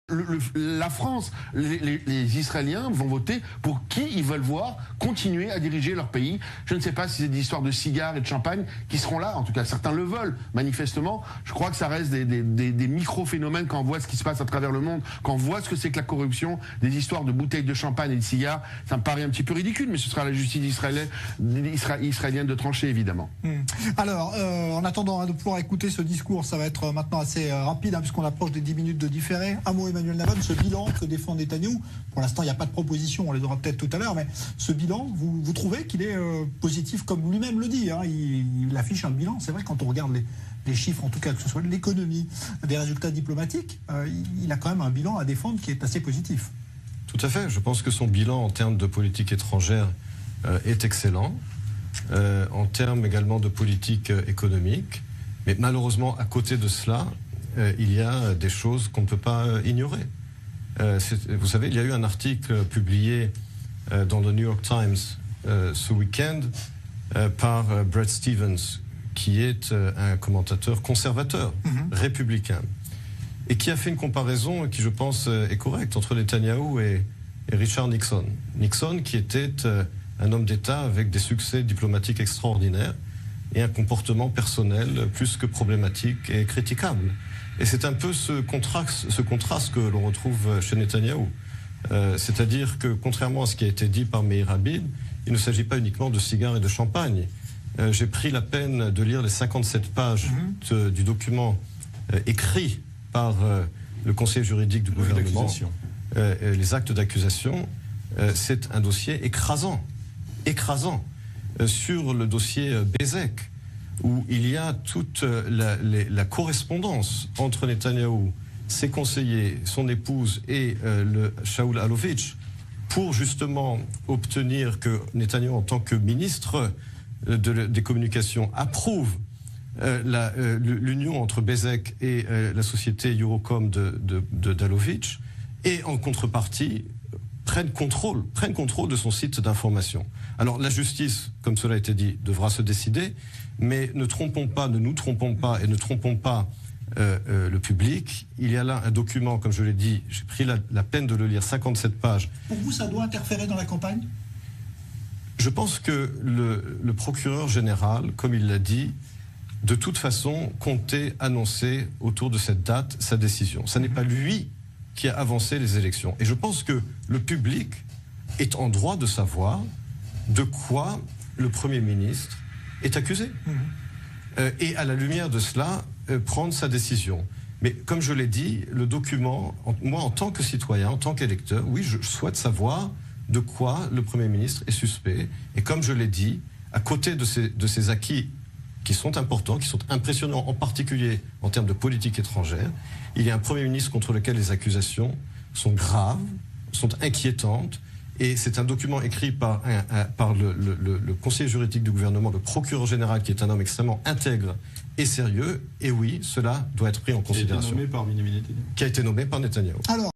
La France, les Israéliens vont voter pour qui ils veulent voir continuer à diriger leur pays. Je ne sais pas si c'est des histoires de cigares et de champagne qui seront là. En tout cas, certains le veulent, manifestement. Je crois que ça reste des micro-phénomènes quand on voit ce qui se passe à travers le monde, quand on voit ce que c'est que la corruption, des histoires de bouteilles de champagne et de cigares. Ça me paraît un petit peu ridicule, mais ce sera la justice israélienne de trancher, évidemment. Alors, en attendant de pouvoir écouter ce discours, ça va être maintenant assez rapide, puisqu'on approche des 10 minutes de différé. Un mot, Emmanuel Navon, ce bilan que défend Netanyahou, pour l'instant il n'y a pas de proposition, on les aura peut-être tout à l'heure, mais ce bilan, vous trouvez qu'il est positif comme lui-même le dit, il affiche un bilan, c'est vrai quand on regarde les chiffres, en tout cas que ce soit de l'économie, des résultats diplomatiques, il a quand même un bilan à défendre qui est assez positif. Tout à fait, je pense que son bilan en termes de politique étrangère est excellent, en termes également de politique économique, mais malheureusement à côté de cela, il y a des choses qu'on ne peut pas ignorer. Vous savez, il y a eu un article publié dans le New York Times ce week-end par Bret Stephens, qui est un commentateur conservateur, républicain, et qui a fait une comparaison qui, je pense, est correcte entre Netanyahou et Richard Nixon. Nixon, qui était un homme d'État avec des succès diplomatiques extraordinaires et un comportement personnel plus que problématique et critiquable. Et c'est un peu ce contraste que l'on retrouve chez Netanyahou. C'est-à-dire que, contrairement à ce qui a été dit par Meir Abid, il ne s'agit pas uniquement de cigares et de champagne. J'ai pris la peine de lire les 57 pages du document écrit par le conseiller juridique du gouvernement, les actes d'accusation. C'est un dossier écrasant sur le dossier Bezek, où il y a toute la correspondance entre Netanyahou, ses conseillers, son épouse et le Shaul Alovitch, pour justement obtenir que Netanyahou, en tant que ministre des communications, approuve l'union entre Bezek et la société Eurocom d'Alovitch, et en contrepartie prennent contrôle de son site d'information. Alors la justice, comme cela a été dit, devra se décider, mais ne nous trompons pas et ne trompons pas le public. Il y a là un document, comme je l'ai dit, j'ai pris la peine de le lire, 57 pages. Pour vous, ça doit interférer dans la campagne ? Je pense que le procureur général, comme il l'a dit, de toute façon, comptait annoncer autour de cette date sa décision. Ce n'est pas lui qui a avancé les élections. Et je pense que le public est en droit de savoir de quoi le Premier ministre est accusé. Et à la lumière de cela, prendre sa décision. Mais comme je l'ai dit, le document, moi en tant que citoyen, en tant qu'électeur, oui, je souhaite savoir de quoi le Premier ministre est suspect. Et comme je l'ai dit, à côté de ces acquis qui sont importants, qui sont impressionnants, en particulier en termes de politique étrangère, il y a un Premier ministre contre lequel les accusations sont graves, sont inquiétantes, et c'est un document écrit par le conseiller juridique du gouvernement, le procureur général, qui est un homme extrêmement intègre et sérieux, et oui, cela doit être pris en considération. Qui a été nommé par Benjamin Netanyahou. Qui a été nommé par Netanyahou. Alors,